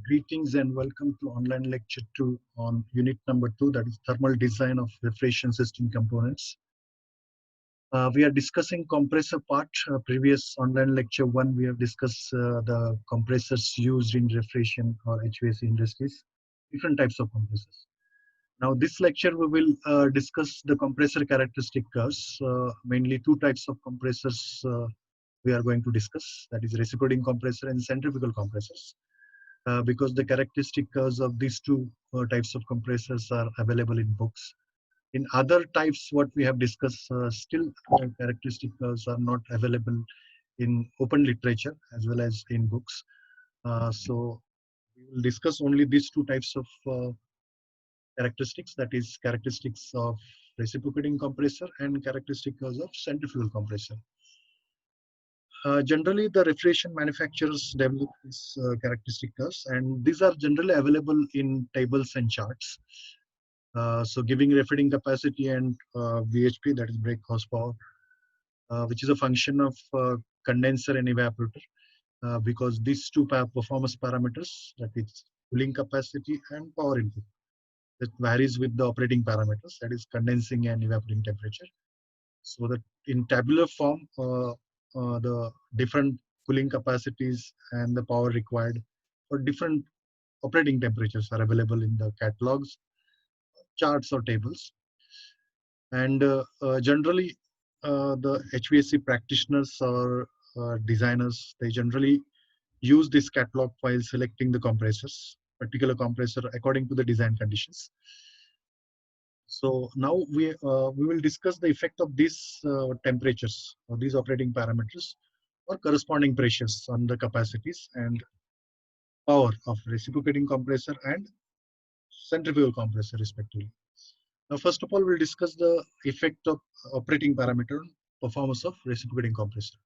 Greetings and welcome to online lecture 2 on unit number 2, that is thermal design of refrigeration system components. We are discussing compressor part. Previous online lecture 1, we have discussed the compressors used in refrigeration or HVAC industries, different types of compressors. Now this lecture we will discuss the compressor characteristic curves, mainly two types of compressors we are going to discuss, that is reciprocating compressor and centrifugal compressors. Because the characteristic curves of these two types of compressors are available in books. In other types, what we have discussed, still characteristic curves are not available in open literature as well as in books. So we will discuss only these two types of characteristics, that is characteristics of reciprocating compressor and characteristic curves of centrifugal compressor. Generally, the refrigeration manufacturers develop these characteristic curves, and these are generally available in tables and charts. So giving refitting capacity and VHP, that is brake horsepower, which is a function of condenser and evaporator, because these two performance parameters, that is cooling capacity and power input, that varies with the operating parameters, that is condensing and evaporating temperature. So that in tabular form, the different cooling capacities and the power required for different operating temperatures are available in the catalogs, charts or tables. And generally, the HVAC practitioners or designers, they generally use this catalog while selecting the compressors, particular compressor according to the design conditions. So now we will discuss the effect of these temperatures or these operating parameters or corresponding pressures on the capacities and power of reciprocating compressor and centrifugal compressor respectively. Now, first of all, we'll discuss the effect of operating parameter on performance of reciprocating compressor.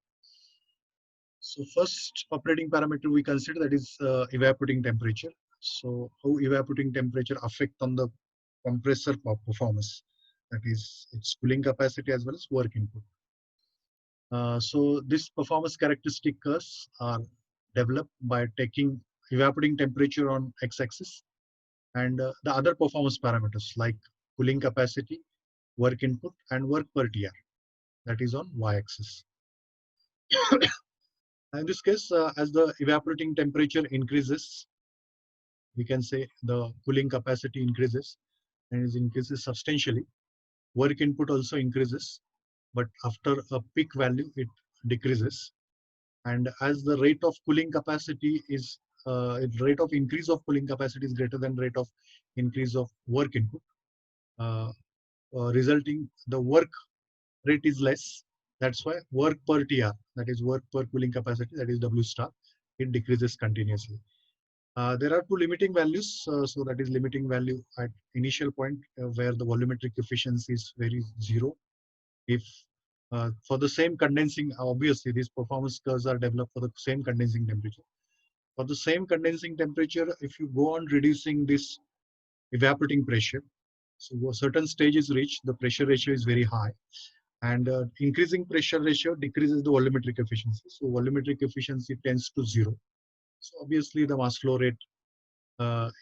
So first operating parameter we consider, that is evaporating temperature. So how evaporating temperature affect on the compressor performance, that is its cooling capacity as well as work input. So this performance characteristic curves are developed by taking evaporating temperature on x-axis and the other performance parameters like cooling capacity, work input and work per TR, that is on y-axis. In this case, as the evaporating temperature increases, we can say the cooling capacity increases, and it increases substantially. Work input also increases, but after a peak value, it decreases. And as the rate of cooling capacity is, rate of increase of cooling capacity is greater than rate of increase of work input, uh, resulting the work rate is less. That's why work per TR, that is work per cooling capacity, that is W star, it decreases continuously. There are two limiting values. So that is limiting value at initial point where the volumetric efficiency is very zero. If for the same condensing, obviously these performance curves are developed for the same condensing temperature. For the same condensing temperature, if you go on reducing this evaporating pressure, so a certain stage is reached, the pressure ratio is very high, and increasing pressure ratio decreases the volumetric efficiency. So volumetric efficiency tends to zero. So obviously the mass flow rate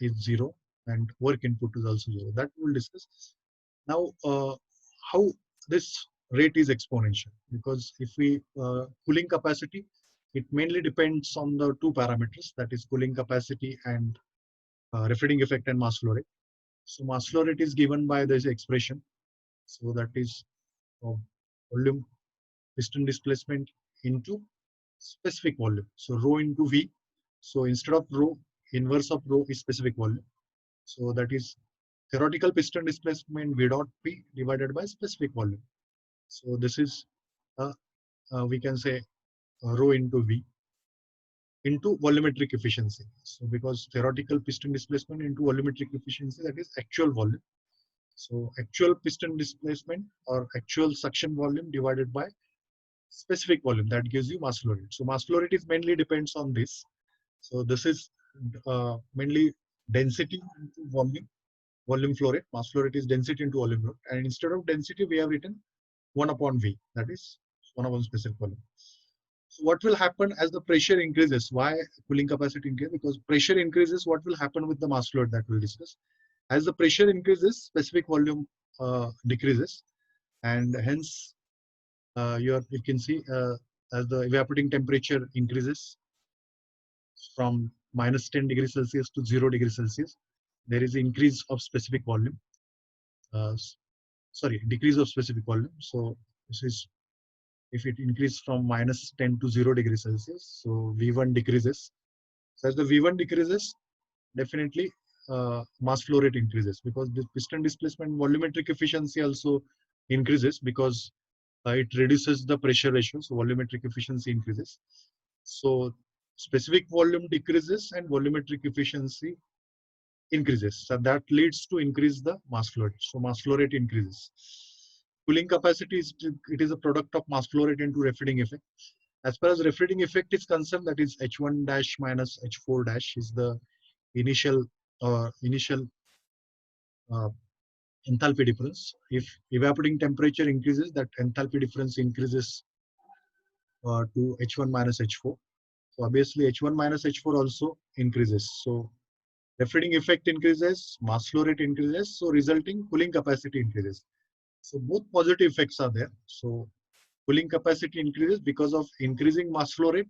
is zero and work input is also zero. That we'll discuss. Now, how this rate is exponential, because if we cooling capacity, it mainly depends on the two parameters, that is cooling capacity and refitting effect and mass flow rate. So mass flow rate is given by this expression. So that is volume piston displacement into specific volume. So rho into V. So instead of rho, inverse of rho is specific volume. So that is theoretical piston displacement V dot P divided by specific volume. So this is, we can say rho into V into volumetric efficiency. So because theoretical piston displacement into volumetric efficiency, that is actual volume. So actual piston displacement or actual suction volume divided by specific volume, that gives you mass flow rate. So mass flow rate is mainly depends on this. So this is mainly density into volume flow rate. Mass flow rate is density into volume flow rate. And instead of density, we have written 1 upon V, that is 1 upon specific volume. So what will happen as the pressure increases? Why cooling capacity increases? Because pressure increases, what will happen with the mass flow that we'll discuss? As the pressure increases, specific volume decreases, and hence you can see as the evaporating temperature increases from minus 10 degrees Celsius to 0 degrees Celsius, there is increase of specific volume. Sorry, decrease of specific volume. So this is if it increases from minus 10 to 0 degrees Celsius, so V1 decreases. So as the V1 decreases, definitely mass flow rate increases, because this piston displacement volumetric efficiency also increases, because it reduces the pressure ratio, so volumetric efficiency increases. So specific volume decreases and volumetric efficiency increases. So that leads to increase the mass flow rate. So mass flow rate increases. Cooling capacity is a product of mass flow rate into refeeding effect. As far as refeeding effect is concerned, that is H1 dash minus H4 dash is the initial enthalpy difference. If evaporating temperature increases, that enthalpy difference increases to H1 minus H4. So obviously H1 minus H4 also increases. So refeeding effect increases, mass flow rate increases, so resulting cooling capacity increases. So both positive effects are there. So cooling capacity increases because of increasing mass flow rate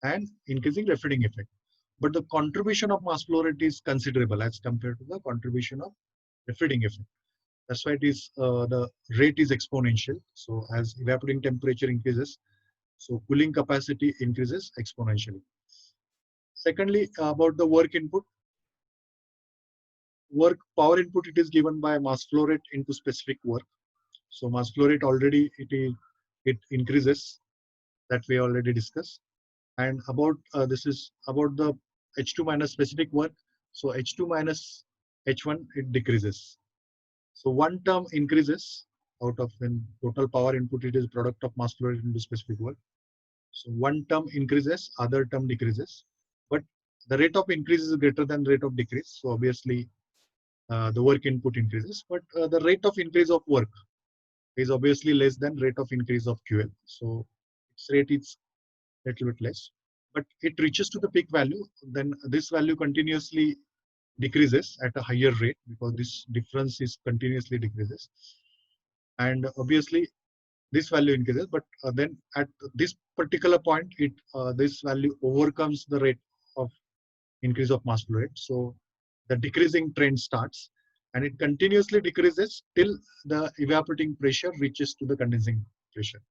and increasing refeeding effect. But the contribution of mass flow rate is considerable as compared to the contribution of refeeding effect. That's why it is the rate is exponential. So as evaporating temperature increases, so cooling capacity increases exponentially. Secondly, about the work input. Work power input, it is given by mass flow rate into specific work. So mass flow rate already it increases, that we already discussed. And about this is about the H2 minus specific work. So H2 minus H1 it decreases. So one term increases out of when total power input, it is product of mass flow rate into specific work. So one term increases, other term decreases, but the rate of increase is greater than rate of decrease. So obviously the work input increases, but the rate of increase of work is obviously less than rate of increase of QL. So its rate is a little bit less, but it reaches to the peak value. Then this value continuously decreases at a higher rate, because this difference is continuously decreases. And obviously this value increases, but then at this particular point, this value overcomes the rate of increase of mass flow rate. So the decreasing trend starts, and it continuously decreases till the evaporating pressure reaches to the condensing pressure.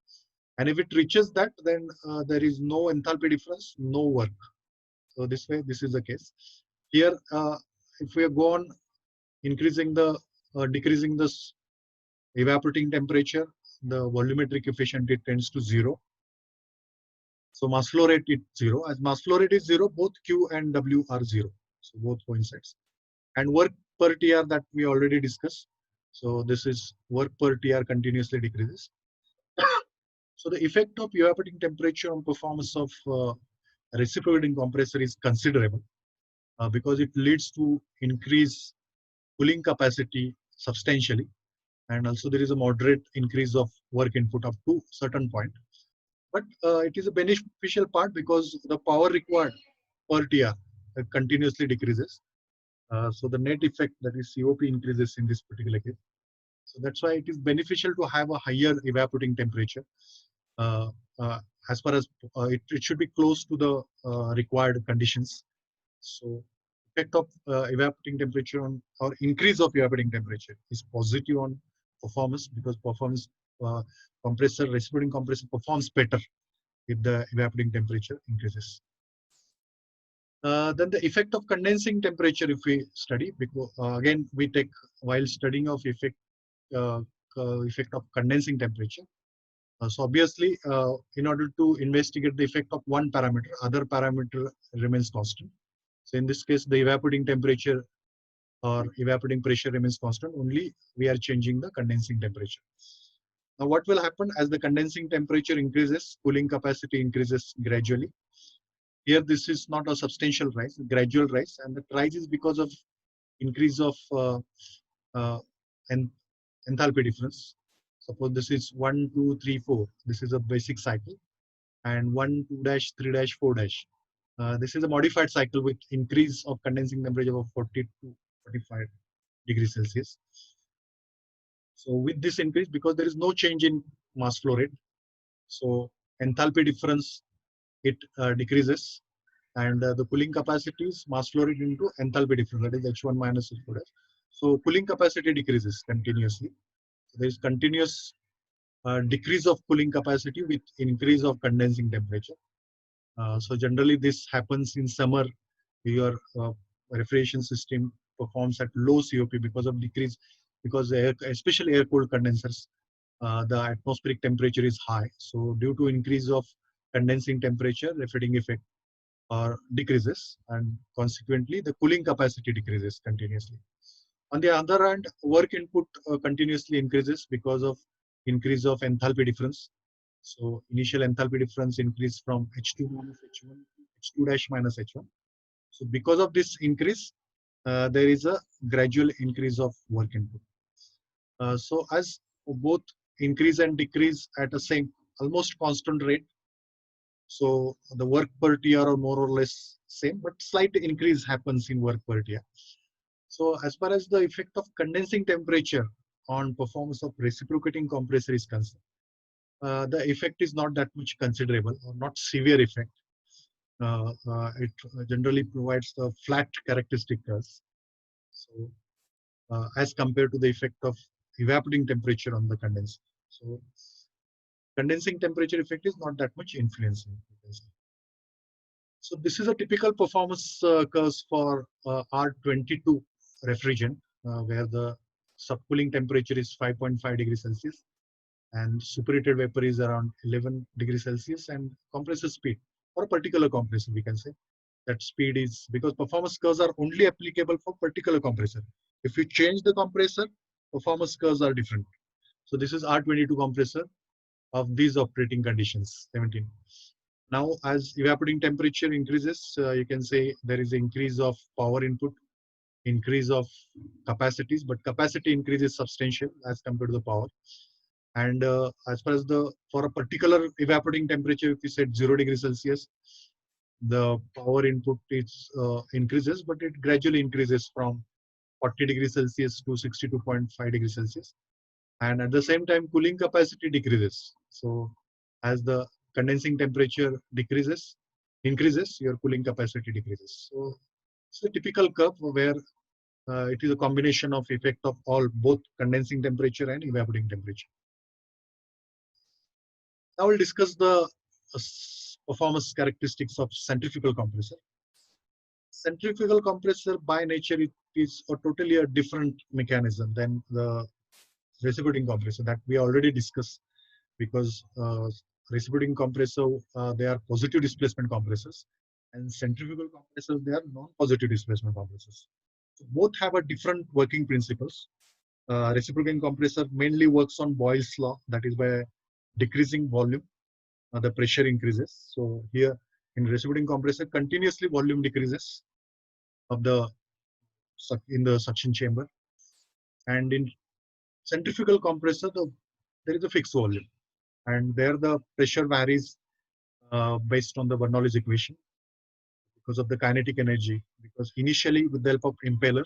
And if it reaches that, then there is no enthalpy difference, no work. So this way, this is the case. Here, if we go on increasing the, decreasing this evaporating temperature, the volumetric efficiency tends to 0. So mass flow rate is 0. As mass flow rate is 0, both Q and W are 0. So both coincides. And work per TR that we already discussed. So this is work per TR continuously decreases. So the effect of evaporating temperature on performance of reciprocating compressor is considerable, because it leads to increase cooling capacity substantially, and also there is a moderate increase of work input up to certain point. But it is a beneficial part, because the power required per TR continuously decreases. So the net effect, that is COP, increases in this particular case. So that's why it is beneficial to have a higher evaporating temperature. Uh, uh, as far as it should be close to the required conditions. So effect of evaporating temperature on, or increase of evaporating temperature, is positive on performance, because performance reciprocating compressor performs better if the evaporating temperature increases. Then the effect of condensing temperature, if we study, because again we take, while studying of effect of condensing temperature. So obviously, in order to investigate the effect of one parameter, other parameter remains constant. So in this case, the evaporating temperature or evaporating pressure remains constant. Only we are changing the condensing temperature. Now, what will happen as the condensing temperature increases? Cooling capacity increases gradually. Here, this is not a substantial rise, gradual rise, and the rise is because of increase of enthalpy difference. Suppose this is 1, 2, 3, 4. This is a basic cycle. and 1, 2 dash, 3 dash, 4 dash. This is a modified cycle with increase of condensing temperature of 40 to 45 degrees Celsius. So with this increase, because there is no change in mass flow rate, so enthalpy difference, it decreases, and the cooling capacity is mass flow rate into enthalpy difference, that is H1 minus H4 dash. So cooling capacity decreases continuously. So there is continuous decrease of cooling capacity with increase of condensing temperature. So generally this happens in summer. Your refrigeration system performs at low COP because of decrease, because especially air cooled condensers, the atmospheric temperature is high. So due to increase of condensing temperature, refrigerating effect decreases, and consequently the cooling capacity decreases continuously. On the other hand, work input continuously increases because of increase of enthalpy difference. So initial enthalpy difference increase from H2 minus H1 to H2 dash minus H1. So because of this increase, there is a gradual increase of work input. So as both increase and decrease at the same almost constant rate, so the work per TR are more or less same, but slight increase happens in work per TR. So as far as the effect of condensing temperature on performance of reciprocating compressor is concerned, the effect is not that much considerable or not severe effect. It generally provides the flat characteristic curves. So as compared to the effect of evaporating temperature on the condenser. So condensing temperature effect is not that much influencing. So this is a typical performance curves for R22 refrigerant, where the subcooling temperature is 5.5 degrees Celsius and superheated vapor is around 11 degrees Celsius, and compressor speed for a particular compressor, we can say that speed is, because performance curves are only applicable for particular compressor. If you change the compressor, performance curves are different. So this is R22 compressor of these operating conditions, 17. Now, as evaporating temperature increases, you can say there is increase of power input, increase of capacities, but capacity increase is substantial as compared to the power. And as far as for a particular evaporating temperature, if we set 0 degrees Celsius, the power input is increases, but it gradually increases from 40 degrees Celsius to 62.5 degrees Celsius. And at the same time, cooling capacity decreases. So as the condensing temperature increases, your cooling capacity decreases. So it's a typical curve where it is a combination of effect of both condensing temperature and evaporating temperature. Now we'll discuss the performance characteristics of centrifugal compressor. Centrifugal compressor by nature it is totally a different mechanism than the reciprocating compressor that we already discussed, because reciprocating compressor they are positive displacement compressors, and centrifugal compressors they are non-positive displacement compressors. So both have a different working principles. Reciprocating compressor mainly works on Boyle's law, that is by decreasing volume, the pressure increases. So here in reciprocating compressor, continuously volume decreases of in the suction chamber, and in centrifugal compressor, there is a fixed volume, and there the pressure varies based on the Bernoulli's equation because of the kinetic energy. Because initially, with the help of impeller,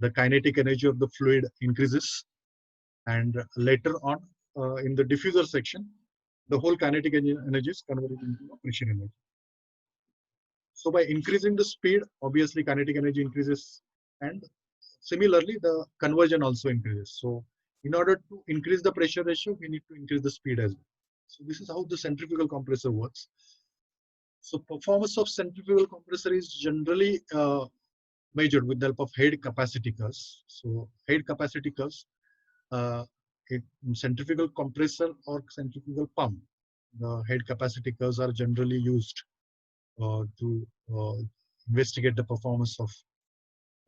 the kinetic energy of the fluid increases, and later on in the diffuser section, the whole kinetic energy is converted into pressure energy. So by increasing the speed, obviously kinetic energy increases, and similarly the conversion also increases. So in order to increase the pressure ratio, we need to increase the speed as well. So this is how the centrifugal compressor works. So performance of centrifugal compressor is generally measured with the help of head capacity curves. So head capacity curves, centrifugal compressor or centrifugal pump, the head capacity curves are generally used to investigate the performance of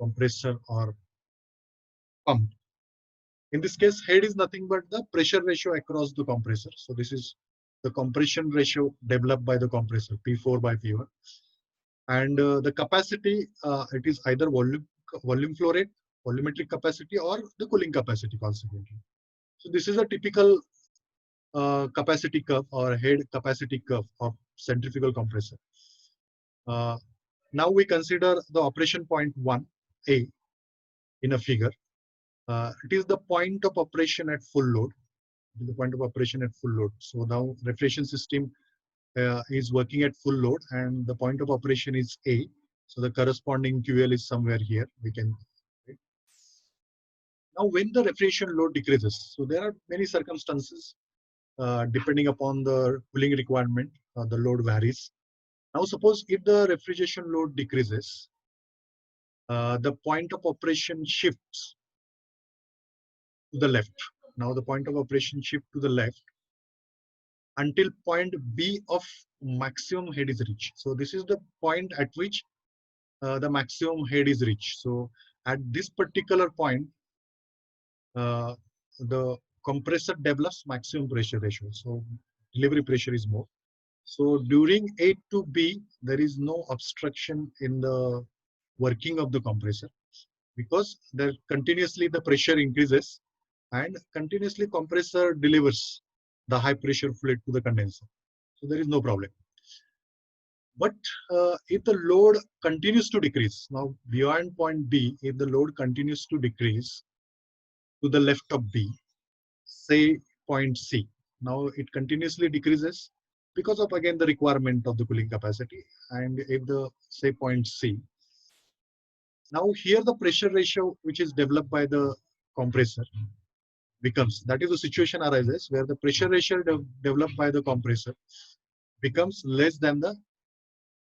compressor or pump. In this case, head is nothing but the pressure ratio across the compressor. So this is the compression ratio developed by the compressor, P4 by P1. And the capacity, it is either volume flow rate, volumetric capacity, or the cooling capacity consequently. So this is a typical capacity curve or head capacity curve of centrifugal compressor. Now we consider the operation point 1A in a figure. It is the point of operation at full load. The point of operation at full load. So now refrigeration system is working at full load and the point of operation is A. So the corresponding QL is somewhere here. We can. Right? Now when the refrigeration load decreases, so there are many circumstances depending upon the cooling requirement, the load varies. Now suppose if the refrigeration load decreases, the point of operation shifts to the left. Now the point of operation shift to the left until point B of maximum head is reached. So this is the point at which the maximum head is reached. So at this particular point, the compressor develops maximum pressure ratio. So delivery pressure is more. So during A to B, there is no obstruction in the working of the compressor because there continuously the pressure increases and continuously compressor delivers the high pressure fluid to the condenser. So there is no problem. But if the load continues to decrease, now beyond point B, if the load continues to decrease to the left of B, say point C, now it continuously decreases because of again the requirement of the cooling capacity. And if the say point C, now here the pressure ratio which is developed by the compressor becomes, that is the situation arises where the pressure ratio developed by the compressor becomes less than the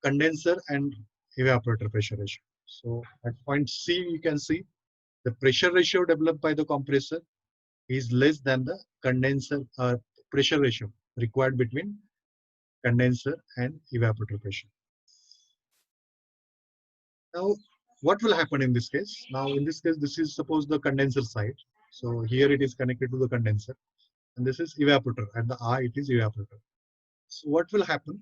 condenser and evaporator pressure ratio. So at point C, you can see the pressure ratio developed by the compressor is less than the condenser pressure ratio required between condenser and evaporator pressure. Now, what will happen in this case? Now, in this case, this is suppose the condenser side. So here it is connected to the condenser, and this is evaporator. At the R, it is evaporator. So what will happen?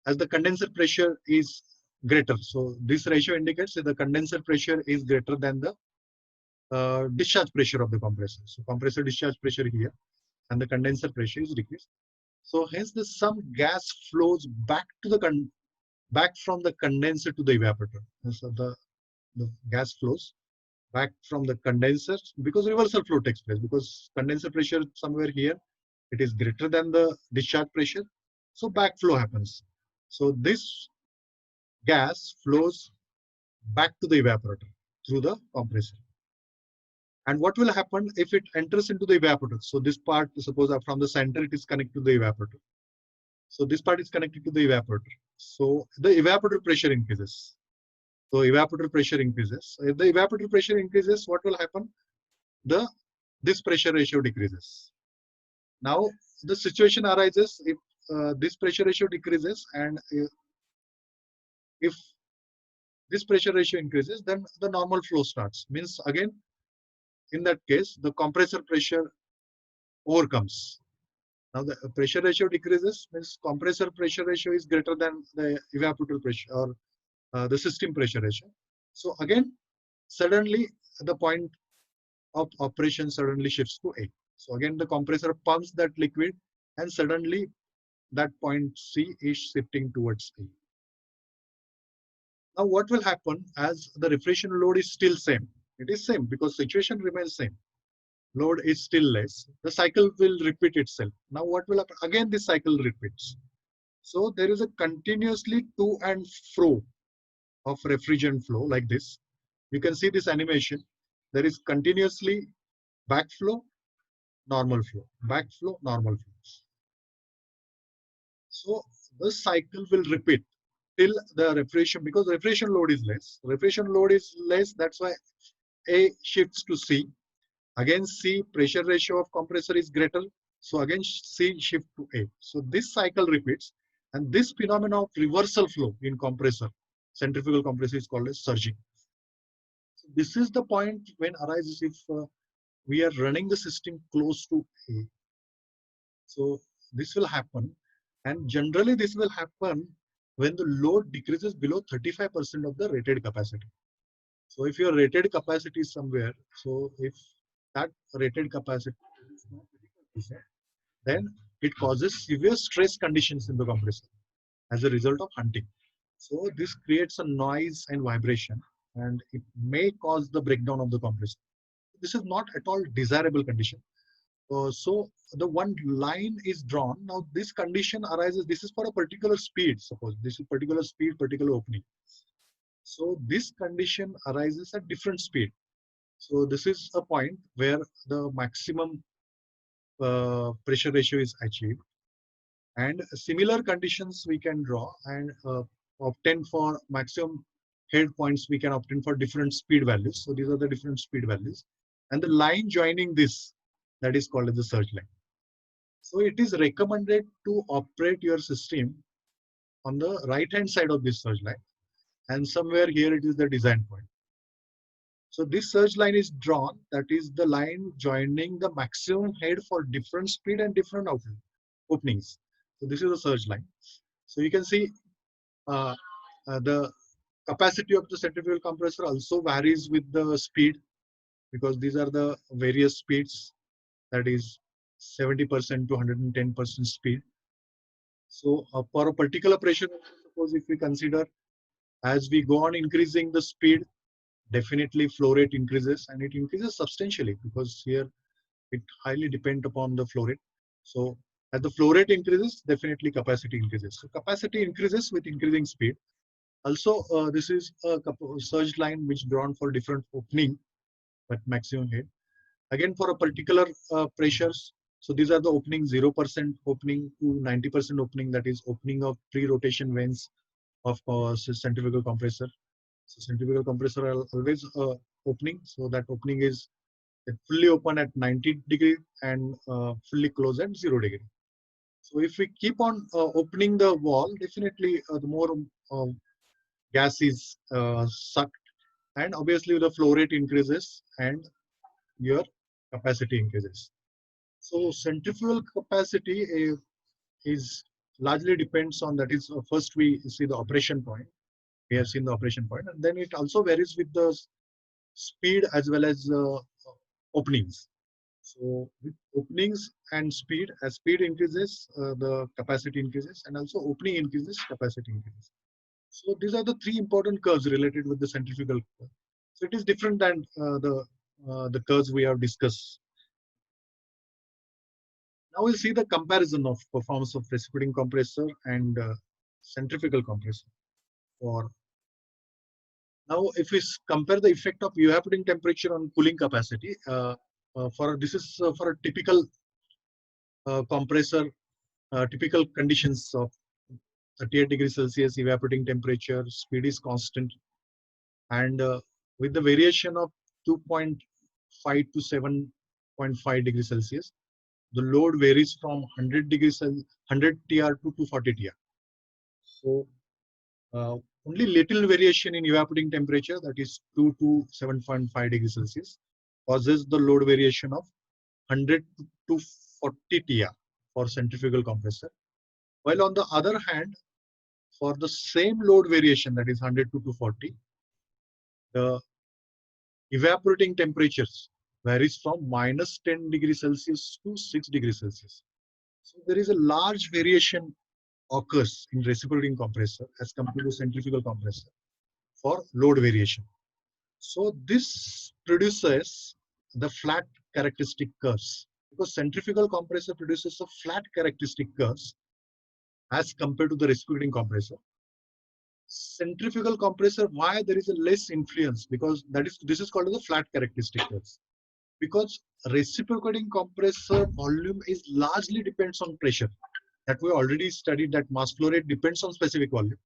As the condenser pressure is greater, so this ratio indicates that the condenser pressure is greater than the discharge pressure of the compressor. So compressor discharge pressure here, and the condenser pressure is decreased. So hence, some gas flows back to the back from the condenser to the evaporator. And so the gas flows back from the condenser because reversal flow takes place because condenser pressure somewhere here it is greater than the discharge pressure. So backflow happens. So this gas flows back to the evaporator through the compressor. And what will happen if it enters into the evaporator? So this part, suppose from the center, it is connected to the evaporator. So this part is connected to the evaporator. So the evaporator pressure increases. So evaporator pressure increases. If the evaporator pressure increases, what will happen? This pressure ratio decreases. Now the situation arises if this pressure ratio decreases and if this pressure ratio increases, then the normal flow starts. Means again, in that case, the compressor pressure overcomes. Now the pressure ratio decreases, means compressor pressure ratio is greater than the evaporator pressure or the system pressure ratio. So again, suddenly the point of operation suddenly shifts to A. So again, the compressor pumps that liquid and suddenly that point C is shifting towards A. Now what will happen as the refrigeration load is still same? It is same because situation remains same. Load is still less. The cycle will repeat itself. Now what will happen? Again, this cycle repeats. So there is a continuously to and fro of refrigerant flow like this. You can see this animation. There is continuously backflow, normal flow, backflow, normal flow. So this cycle will repeat till the refrigeration, because refrigeration load is less. Refrigeration load is less, that's why A shifts to C. Again, C pressure ratio of compressor is greater. So again, C shift to A. So this cycle repeats, and this phenomenon of reversal flow in compressor, centrifugal compressor, is called as surging. So this is the point when arises if we are running the system close to A. So this will happen, and generally this will happen when the load decreases below 35% of the rated capacity. So if your rated capacity is somewhere, so if that rated capacity is not 30%, then it causes severe stress conditions in the compressor as a result of hunting. So this creates a noise and vibration, and it may cause the breakdown of the compressor. This is not at all desirable condition. So the one line is drawn. Now this condition arises, this is for a particular speed, suppose this is particular speed, particular opening. So this condition arises at different speed. So this is a point where the maximum pressure ratio is achieved. And similar conditions we can draw and obtain for maximum head points, we can obtain for different speed values. So these are the different speed values. And the line joining this, that is called as the surge line. So it is recommended to operate your system on the right hand side of this surge line. And somewhere here it is the design point. So this surge line is drawn, that is the line joining the maximum head for different speed and different openings. So this is the surge line. So you can see the capacity of the centrifugal compressor also varies with the speed, because these are the various speeds, that is 70% to 110% speed. So for a particular pressure, suppose if we consider as we go on increasing the speed, definitely flow rate increases, and it increases substantially because here it highly depends upon the flow rate. So as the flow rate increases, definitely capacity increases. So capacity increases with increasing speed. Also, this is a surge line which drawn for different opening at maximum head. Again, for a particular pressures, so these are the opening 0% opening to 90% opening, that is opening of pre-rotation vanes of centrifugal compressor. So centrifugal compressor are always opening. So that opening is fully open at 90 degree and fully closed at 0 degree. So if we keep on opening the wall, definitely the more gas is sucked, and obviously the flow rate increases and your capacity increases. So centrifugal capacity is largely depends on, that is first we see the operation point. We have seen the operation point, and then it also varies with the speed as well as openings. So with openings and speed, as speed increases, the capacity increases, and also opening increases, capacity increases. So these are the three important curves related with the centrifugal curve. So it is different than the curves we have discussed. Now we'll see the comparison of performance of reciprocating compressor and centrifugal compressor. For now, if we compare the effect of evaporating temperature on cooling capacity, for this is for a typical compressor, typical conditions of 38 degrees Celsius, evaporating temperature, speed is constant, and with the variation of 2.5 to 7.5 degrees Celsius, the load varies from 100 degrees 100 TR to 240 TR. So only little variation in evaporating temperature, that is 2 to 7.5 degrees Celsius, causes the load variation of 100 to 40 TR for centrifugal compressor. While on the other hand, for the same load variation, that is 100 to 240, the evaporating temperatures varies from minus 10 degrees Celsius to 6 degrees Celsius. So there is a large variation occurs in reciprocating compressor as compared to centrifugal compressor for load variation. So this produces the flat characteristic curves, because centrifugal compressor produces a flat characteristic curves as compared to the reciprocating compressor. Centrifugal compressor, why there is a less influence? Because this is called as the flat characteristic curves. Because reciprocating compressor volume is largely depends on pressure. That we already studied, that mass flow rate depends on specific volume.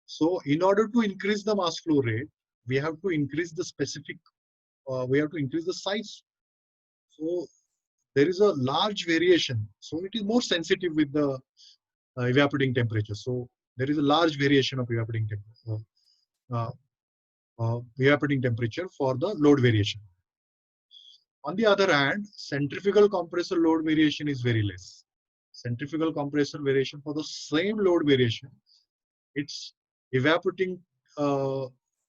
So in order to increase the mass flow rate, we have to increase the specific, we have to increase the size. So there is a large variation. So it is more sensitive with the evaporating temperature. So there is a large variation of evaporating temperature for the load variation. On the other hand, centrifugal compressor load variation is very less. Centrifugal compressor variation for the same load variation, its evaporating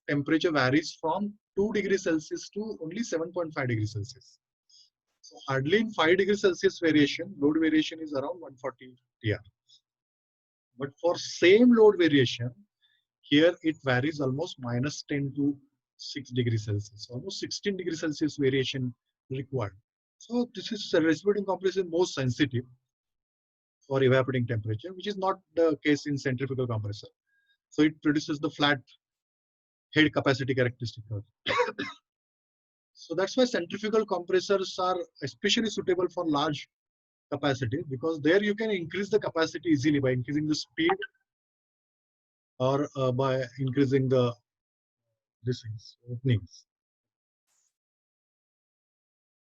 temperature varies from 2 degrees Celsius to only 7.5 degrees Celsius. So hardly in 5 degrees Celsius variation, load variation is around 140 TR. But for same load variation, here it varies almost minus 10 to 6 degrees Celsius, almost 16 degrees Celsius variation required. So this is reciprocating compressor is most sensitive for evaporating temperature, which is not the case in centrifugal compressor. So it produces the flat head capacity characteristic. So that's why centrifugal compressors are especially suitable for large capacity, because there you can increase the capacity easily by increasing the speed or by increasing the openings.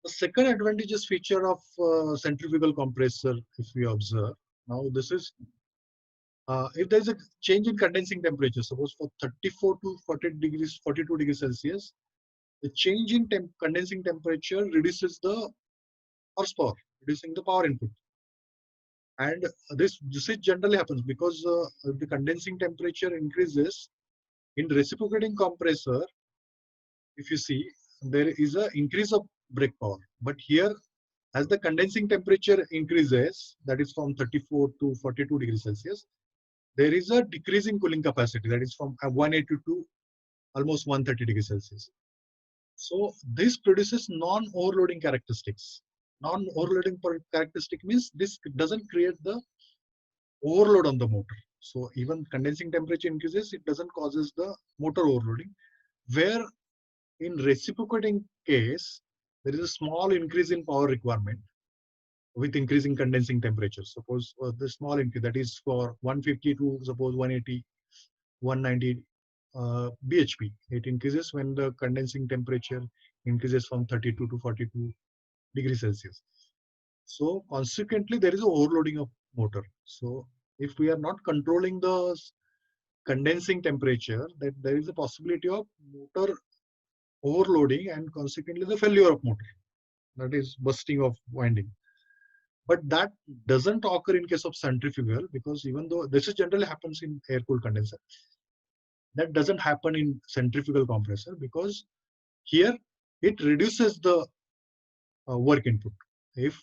The second advantageous feature of centrifugal compressor, if we observe, now this is if there is a change in condensing temperature, suppose for 34 to 42 degrees Celsius, the change in condensing temperature reduces the horsepower, reducing the power input. And this generally happens because the condensing temperature increases in reciprocating compressor. If you see, there is an increase of brake power, but here as the condensing temperature increases, that is from 34 to 42 degrees Celsius, there is a decrease in cooling capacity, that is from 180 to almost 130 degrees Celsius. So this produces non-overloading characteristics. Non-overloading characteristic means this doesn't create the overload on the motor. So even condensing temperature increases, it doesn't causes the motor overloading. Where in reciprocating case, there is a small increase in power requirement with increasing condensing temperature. Suppose the small increase, that is for 150 to suppose 180, 190 bhp. It increases when the condensing temperature increases from 32 to 42 degrees Celsius. So consequently, there is a overloading of motor. So if we are not controlling the condensing temperature, that there is a possibility of motor overloading and consequently the failure of motor, that is bursting of winding. But that doesn't occur in case of centrifugal, because even though this is generally happens in air-cooled condenser, that doesn't happen in centrifugal compressor, because here it reduces the work input if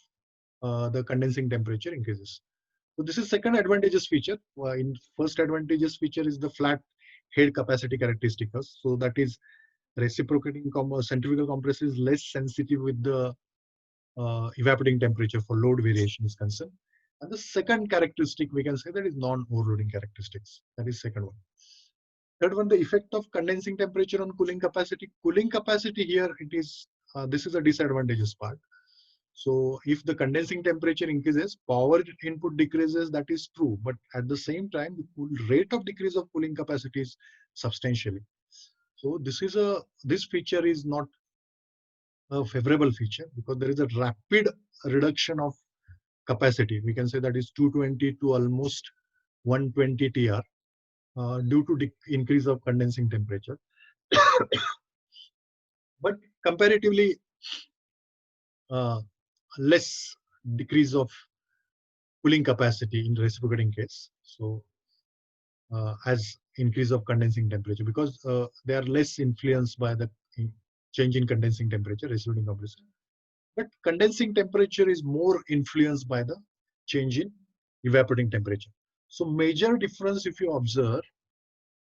the condensing temperature increases. So this is second advantageous feature. In first advantageous feature is the flat head capacity characteristics. So that is reciprocating centrifugal compressor is less sensitive with the evaporating temperature for load variation is concerned. And the second characteristic we can say that is non-overloading characteristics. That is second one. Third one, the effect of condensing temperature on cooling capacity. Cooling capacity here, it is this is a disadvantageous part. So if the condensing temperature increases, power input decreases, that is true. But at the same time, the rate of decrease of cooling capacity is substantially. So this feature is not a favorable feature, because there is a rapid reduction of capacity. We can say that is 220 to almost 120 TR due to increase of condensing temperature. But comparatively less decrease of cooling capacity in reciprocating case. So as increase of condensing temperature, because they are less influenced by the change in condensing temperature, reciprocating compressor. But condensing temperature is more influenced by the change in evaporating temperature. So major difference, if you observe,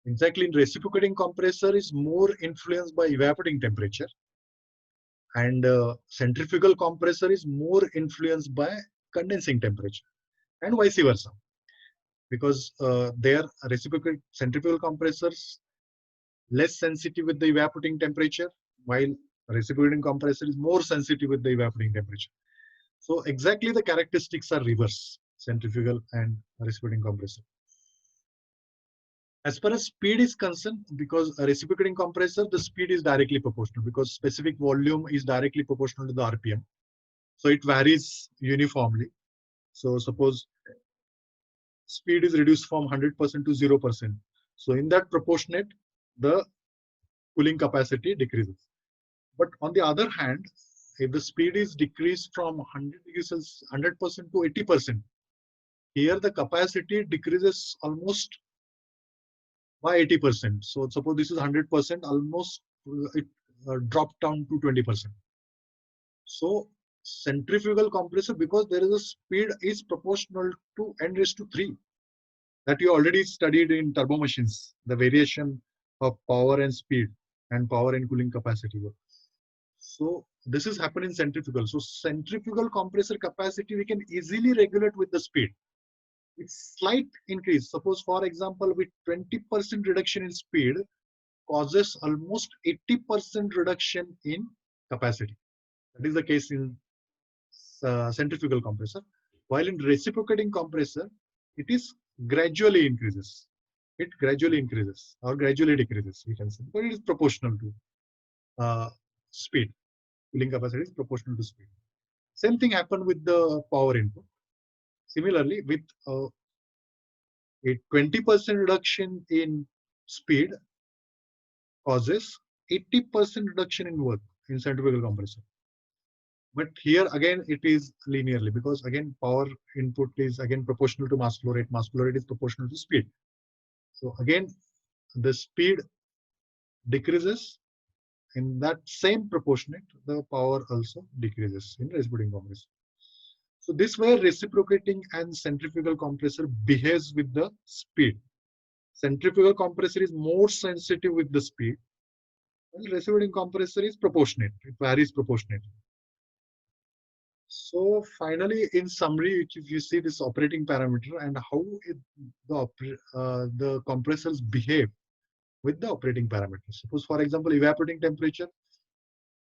exactly in reciprocating compressor is more influenced by evaporating temperature, and centrifugal compressor is more influenced by condensing temperature, and vice versa, because their reciprocal centrifugal compressors less sensitive with the evaporating temperature, while reciprocating compressor is more sensitive with the evaporating temperature. So exactly the characteristics are reverse, centrifugal and reciprocating compressor. As far as speed is concerned, because a reciprocating compressor, the speed is directly proportional, because specific volume is directly proportional to the RPM. So it varies uniformly. So suppose speed is reduced from 100% to 0%. So in that proportionate, the cooling capacity decreases. But on the other hand, if the speed is decreased from 100% to 80%, here the capacity decreases almost by 80%. So suppose this is 100%, almost it dropped down to 20%. So centrifugal compressor, because there is a speed is proportional to n⁻³ that you already studied in turbo machines, the variation of power and speed and power and cooling capacity. So this is happening in centrifugal. So centrifugal compressor capacity we can easily regulate with the speed. With slight increase, suppose for example with 20% reduction in speed causes almost 80% reduction in capacity. That is the case in centrifugal compressor. While in reciprocating compressor, it is gradually increases. It gradually increases or gradually decreases, we can say, but it is proportional to speed. Cooling capacity is proportional to speed. Same thing happened with the power input. Similarly, with a 20% reduction in speed causes 80% reduction in work in centrifugal compressor. But here again it is linearly, because again power input is again proportional to mass flow rate. Mass flow rate is proportional to speed. So again the speed decreases. In that same proportionate, the power also decreases in reciprocating compressor. So this way reciprocating and centrifugal compressor behaves with the speed. Centrifugal compressor is more sensitive with the speed, while reciprocating compressor is proportionate. It varies proportionately. So finally, in summary, if you see this operating parameter and how the compressors behave with the operating parameters. Suppose, for example, evaporating temperature.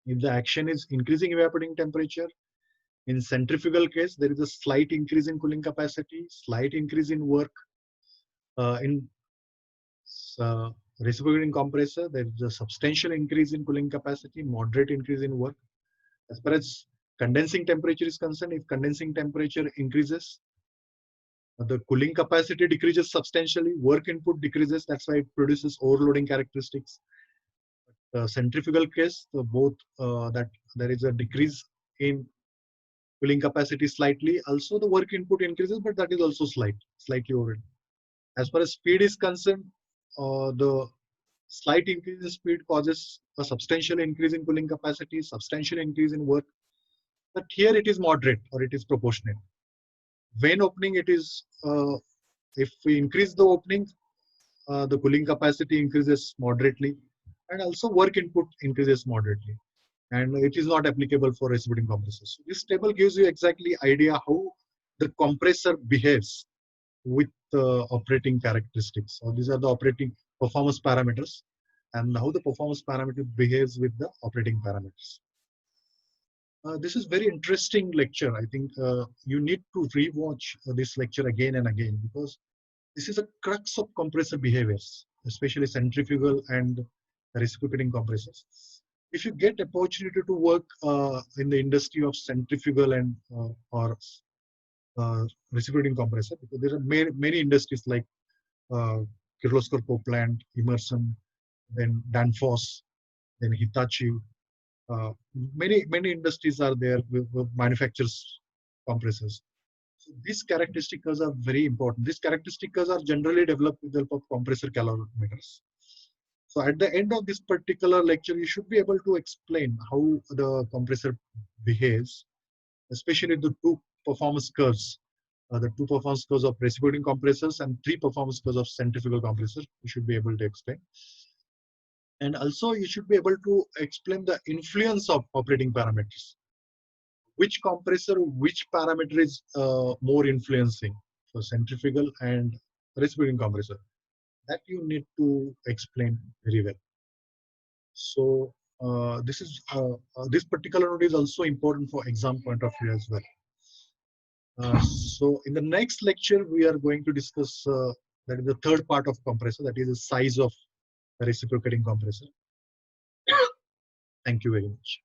If the action is increasing evaporating temperature, in centrifugal case, there is a slight increase in cooling capacity, slight increase in work. In reciprocating compressor, there is a substantial increase in cooling capacity, moderate increase in work. As far as condensing temperature is concerned, if condensing temperature increases, the cooling capacity decreases substantially, work input decreases. That's why it produces overloading characteristics. Centrifugal case, both that there is a decrease in cooling capacity slightly. Also, the work input increases, but that is also slightly overloaded. As far as speed is concerned, the slight increase in speed causes a substantial increase in cooling capacity, substantial increase in work. But here it is moderate or it is proportionate. When opening, it is if we increase the opening, the cooling capacity increases moderately, and also work input increases moderately. And it is not applicable for reciprocating compressors. So this table gives you exactly idea how the compressor behaves with operating characteristics. So these are the operating performance parameters, and how the performance parameter behaves with the operating parameters. This is very interesting lecture. I think you need to rewatch this lecture again and again, because this is a crux of compressor behaviors, especially centrifugal and reciprocating compressors. If you get opportunity to work in the industry of centrifugal and or reciprocating compressor, because there are many industries like Kirloskar Copeland, Emerson, then Danfoss, then Hitachi. Many industries are there with manufactures compressors. So these characteristic curves are very important. These characteristic curves are generally developed with the help of compressor calorimeters. So at the end of this particular lecture, you should be able to explain how the compressor behaves, especially the two performance curves, the two performance curves of reciprocating compressors and three performance curves of centrifugal compressors. You should be able to explain. And also you should be able to explain the influence of operating parameters. Which compressor, which parameter is more influencing for centrifugal and reciprocating compressor? That you need to explain very well. So this particular note is also important for exam point of view as well. So in the next lecture, we are going to discuss that is the third part of compressor, that is the size of the reciprocating compressor. Thank you very much.